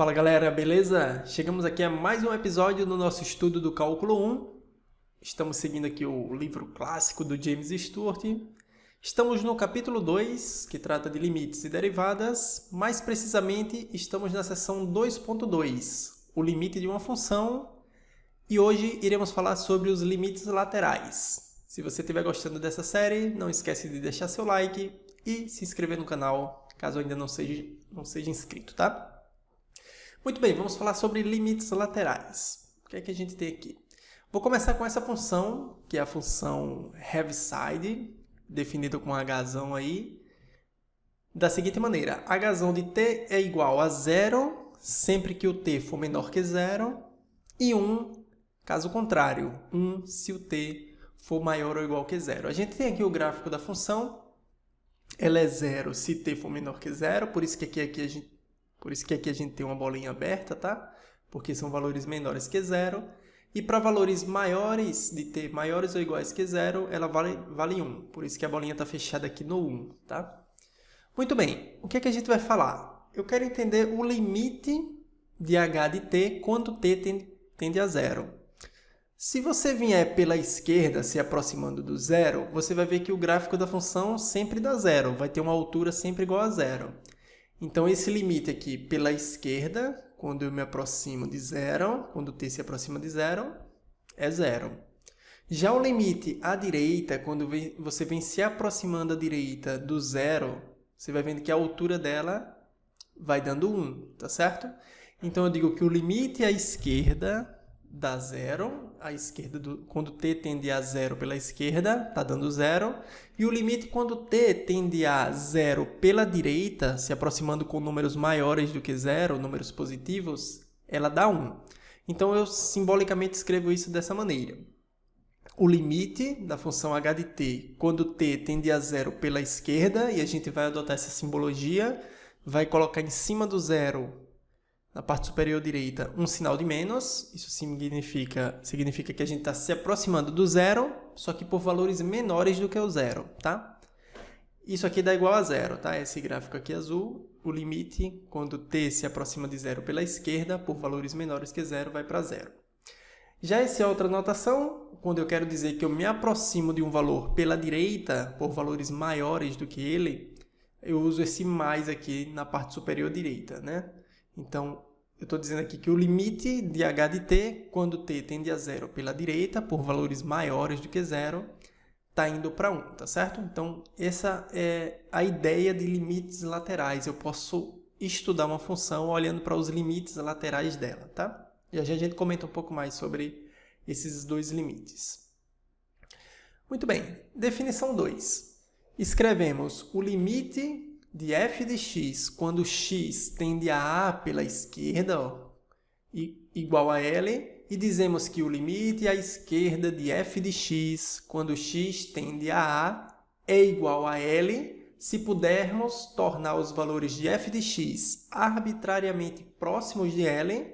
Fala galera, beleza? Chegamos aqui a mais um episódio no nosso estudo do Cálculo 1. Estamos seguindo aqui o livro clássico do James Stewart. Estamos no capítulo 2, que trata de limites e derivadas. Mais precisamente, estamos na seção 2.2, o limite de uma função. E hoje iremos falar sobre os limites laterais. Se você estiver gostando dessa série, não esquece de deixar seu like e se inscrever no canal, caso ainda não seja inscrito, tá? Muito bem, vamos falar sobre limites laterais. O que é que a gente tem aqui? Vou começar com essa função, que é a função Heaviside, definida com Hzão aí, da seguinte maneira. Hzão de t é igual a 0, sempre que o t for menor que 0, e 1, caso contrário, 1 se o t for maior ou igual que 0. A gente tem aqui o gráfico da função, ela é 0 se t for menor que 0, por isso que aqui a gente tem uma bolinha aberta, tá? Porque são valores menores que 0. E para valores maiores de t maiores ou iguais que 0, ela vale 1. Por isso que a bolinha está fechada aqui no 1, tá? Muito bem, o que é que a gente vai falar? Eu quero entender o limite de h de t quando t tende a 0. Se você vier pela esquerda, se aproximando do 0, você vai ver que o gráfico da função sempre dá 0. Vai ter uma altura sempre igual a 0. Então, esse limite aqui pela esquerda, quando eu me aproximo de 0, quando t se aproxima de 0, é 0. Já o limite à direita, quando você vem se aproximando à direita do 0, você vai vendo que a altura dela vai dando 1, tá certo? Então, eu digo que o limite à esquerda dá 0, quando t tende a 0 pela esquerda, está dando 0. E o limite quando t tende a 0 pela direita, se aproximando com números maiores do que 0, números positivos, ela dá 1. Então, eu simbolicamente escrevo isso dessa maneira. O limite da função h de t, quando t tende a 0 pela esquerda, e a gente vai adotar essa simbologia, vai colocar em cima do 0, na parte superior direita, um sinal de menos. Isso significa que a gente está se aproximando do 0, só que por valores menores do que o 0, tá? Isso aqui dá igual a 0, tá? Esse gráfico aqui azul, o limite, quando t se aproxima de 0 pela esquerda, por valores menores que 0, vai para 0. Já essa outra notação, quando eu quero dizer que eu me aproximo de um valor pela direita, por valores maiores do que ele, eu uso esse mais aqui na parte superior direita, né? Então, eu estou dizendo aqui que o limite de h de t, quando t tende a 0 pela direita, por valores maiores do que 0, está indo para 1, tá certo? Então, essa é a ideia de limites laterais. Eu posso estudar uma função olhando para os limites laterais dela, tá? E a gente comenta um pouco mais sobre esses dois limites. Muito bem, definição 2. Escrevemos o limite de f de x quando x tende a a pela esquerda, igual a L, e dizemos que o limite à esquerda de f de x quando x tende a a é igual a L, se pudermos tornar os valores de f de x arbitrariamente próximos de L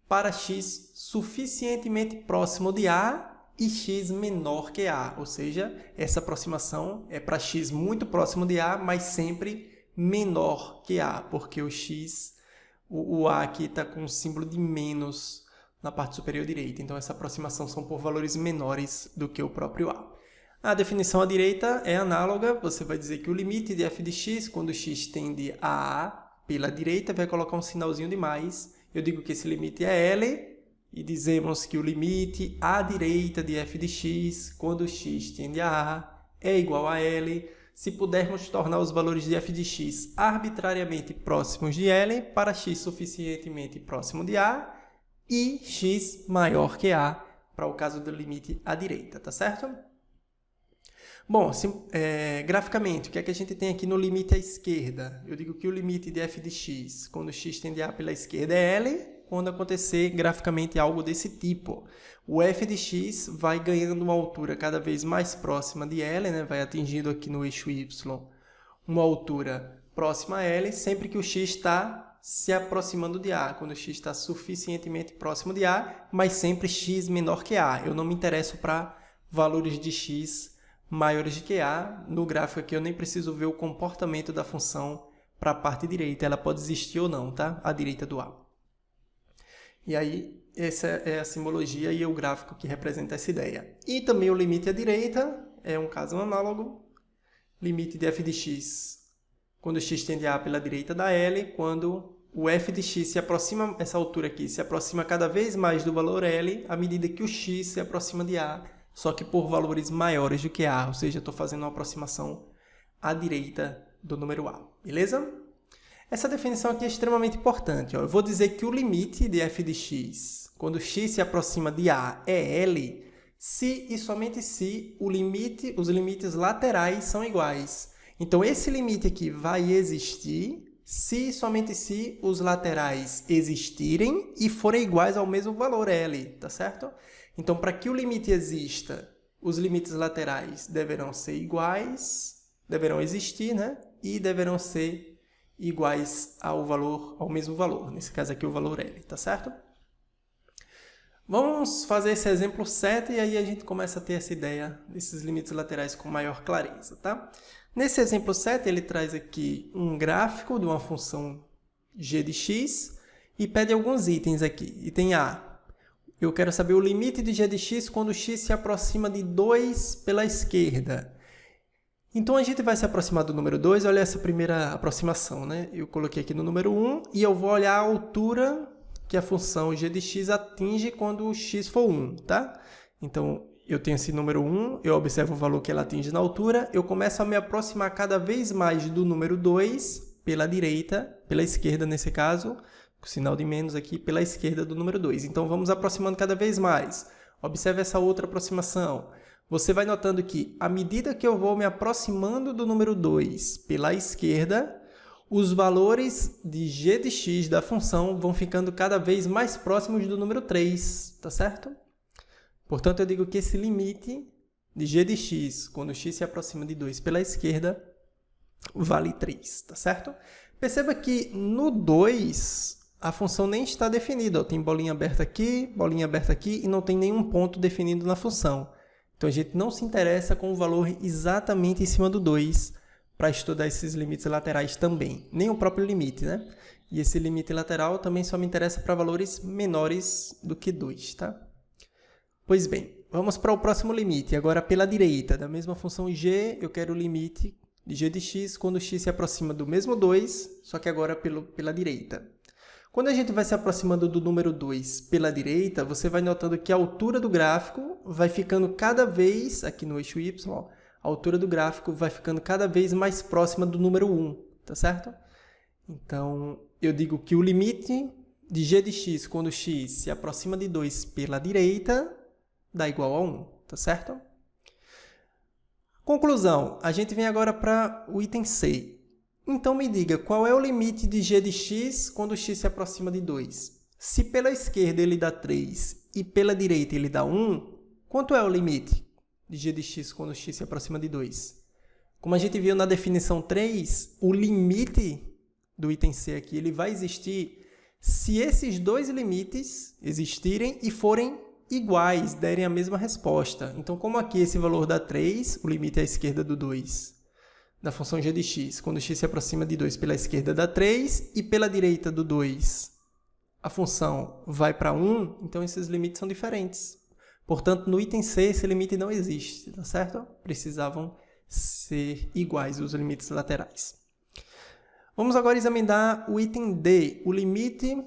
para x suficientemente próximo de a e x menor que a, ou seja, essa aproximação é para x muito próximo de a, mas sempre menor que a, porque o x, o a aqui está com o símbolo de menos na parte superior direita. Então, essa aproximação são por valores menores do que o próprio a. A definição à direita é análoga. Você vai dizer que o limite de f de x, quando x tende a pela direita, vai colocar um sinalzinho de mais. Eu digo que esse limite é L, e dizemos que o limite à direita de f de x, quando x tende a é igual a L, se pudermos tornar os valores de f de x arbitrariamente próximos de L para x suficientemente próximo de a e x maior que a, para o caso do limite à direita, tá certo? Bom, graficamente, o que é que a gente tem aqui no limite à esquerda? Eu digo que o limite de f de x, quando x tende a pela esquerda, é L, quando acontecer graficamente algo desse tipo. O f de x vai ganhando uma altura cada vez mais próxima de L, né? Vai atingindo aqui no eixo y uma altura próxima a L, sempre que o x está se aproximando de a, quando o x está suficientemente próximo de a, mas sempre x menor que a. Eu não me interesso para valores de x maiores do que a. No gráfico aqui eu nem preciso ver o comportamento da função para a parte direita, ela pode existir ou não, tá? À direita do a. E aí, essa é a simbologia e o gráfico que representa essa ideia. E também o limite à direita é um caso análogo. Limite de f de x quando x tende a pela direita da L, quando o f de x se aproxima, essa altura aqui, se aproxima cada vez mais do valor L, à medida que o x se aproxima de A, só que por valores maiores do que A, ou seja, estou fazendo uma aproximação à direita do número A, beleza? Essa definição aqui é extremamente importante. Ó. Eu vou dizer que o limite de f de x, quando x se aproxima de A, é L, se e somente se os limites laterais são iguais. Então, esse limite aqui vai existir se e somente se os laterais existirem e forem iguais ao mesmo valor L, tá certo? Então, para que o limite exista, os limites laterais deverão ser iguais, deverão existir, né? E deverão ser iguais ao mesmo valor, nesse caso aqui o valor L, tá certo? Vamos fazer esse exemplo 7 e aí a gente começa a ter essa ideia desses limites laterais com maior clareza, tá? Nesse exemplo 7, ele traz aqui um gráfico de uma função g de x e pede alguns itens aqui. Item A, eu quero saber o limite de g de x quando x se aproxima de 2 pela esquerda. Então, a gente vai se aproximar do número 2, olha essa primeira aproximação, né? Eu coloquei aqui no número 1 e eu vou olhar a altura que a função g de x atinge quando x for 1, tá? Então, eu tenho esse número 1, eu observo o valor que ela atinge na altura, eu começo a me aproximar cada vez mais do número 2 pela direita, pela esquerda nesse caso, com o sinal de menos aqui, pela esquerda do número 2. Então, vamos aproximando cada vez mais. Observe essa outra aproximação. Você vai notando que, à medida que eu vou me aproximando do número 2 pela esquerda, os valores de g de x da função vão ficando cada vez mais próximos do número 3, tá certo? Portanto, eu digo que esse limite de g de x, quando x se aproxima de 2 pela esquerda, vale 3, tá certo? Perceba que no 2, a função nem está definida. Ó, tem bolinha aberta aqui e não tem nenhum ponto definido na função. Então, a gente não se interessa com o valor exatamente em cima do 2 para estudar esses limites laterais também. Nem o próprio limite, né? E esse limite lateral também só me interessa para valores menores do que 2, tá? Pois bem, vamos para o próximo limite. Agora, pela direita, da mesma função g, eu quero o limite de g de x quando x se aproxima do mesmo 2, só que agora pela direita. Quando a gente vai se aproximando do número 2 pela direita, você vai notando que a altura do gráfico vai ficando cada vez, aqui no eixo y, ó, a altura do gráfico vai ficando cada vez mais próxima do número 1, tá certo? Então, eu digo que o limite de g de x quando x se aproxima de 2 pela direita dá igual a 1, tá certo? Conclusão, a gente vem agora para o item C. Então, me diga, qual é o limite de g de x quando x se aproxima de 2? Se pela esquerda ele dá 3 e pela direita ele dá 1, quanto é o limite de g de x quando x se aproxima de 2? Como a gente viu na definição 3, o limite do item C aqui ele vai existir se esses dois limites existirem e forem iguais, derem a mesma resposta. Então, como aqui esse valor dá 3, o limite à esquerda do 2, da função g de x, quando x se aproxima de 2 pela esquerda dá 3, e pela direita do 2, a função vai para 1, então esses limites são diferentes. Portanto, no item C, esse limite não existe, tá certo? Precisavam ser iguais os limites laterais. Vamos agora examinar o item D, o limite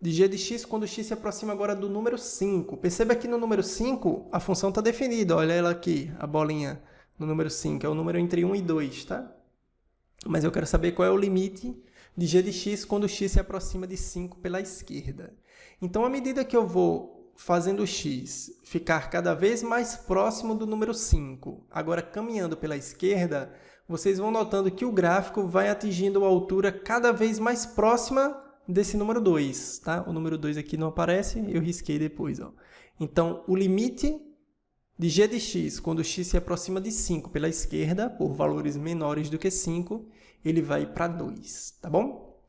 de g de x quando x se aproxima agora do número 5. Perceba que no número 5 a função está definida. Olha ela aqui, a bolinha no número 5. É o número entre 1 e 2, tá? Mas eu quero saber qual é o limite de g de x quando x se aproxima de 5 pela esquerda. Então, à medida que eu vou fazendo o x ficar cada vez mais próximo do número 5, agora caminhando pela esquerda, vocês vão notando que o gráfico vai atingindo a altura cada vez mais próxima desse número 2, tá? O número 2 aqui não aparece, eu risquei depois, ó. Então, o limite de g de x, quando x se aproxima de 5 pela esquerda, por valores menores do que 5, ele vai para 2, tá bom?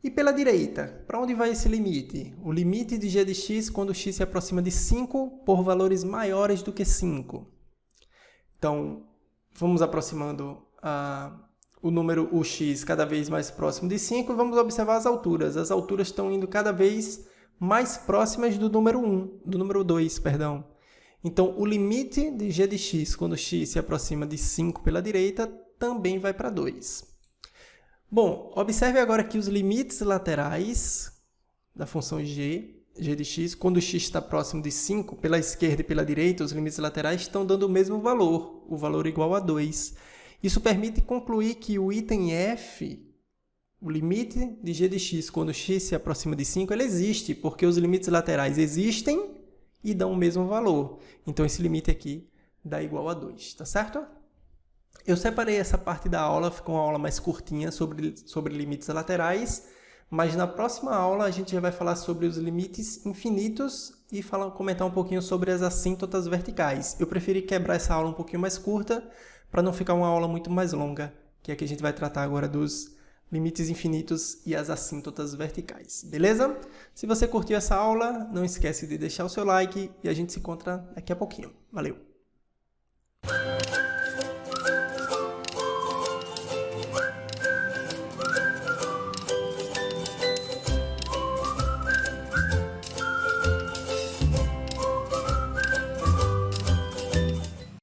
E pela direita, para onde vai esse limite? O limite de g de x, quando x se aproxima de 5, por valores maiores do que 5. Então, vamos aproximando o x cada vez mais próximo de 5 e vamos observar as alturas. As alturas estão indo cada vez mais próximas do número 1, do número 2, perdão. Então, o limite de g de x, quando x se aproxima de 5 pela direita, também vai para 2. Bom, observe agora que os limites laterais da função g de x, quando x está próximo de 5, pela esquerda e pela direita, os limites laterais estão dando o mesmo valor, o valor igual a 2. Isso permite concluir que o item f, o limite de g de x quando x se aproxima de 5, ele existe, porque os limites laterais existem e dão o mesmo valor. Então, esse limite aqui dá igual a 2, tá certo? Eu separei essa parte da aula, ficou uma aula mais curtinha sobre limites laterais, mas na próxima aula a gente já vai falar sobre os limites infinitos e comentar um pouquinho sobre as assíntotas verticais. Eu preferi quebrar essa aula um pouquinho mais curta para não ficar uma aula muito mais longa, que é que a gente vai tratar agora dos limites infinitos e as assíntotas verticais. Beleza? Se você curtiu essa aula, não esquece de deixar o seu like e a gente se encontra daqui a pouquinho. Valeu!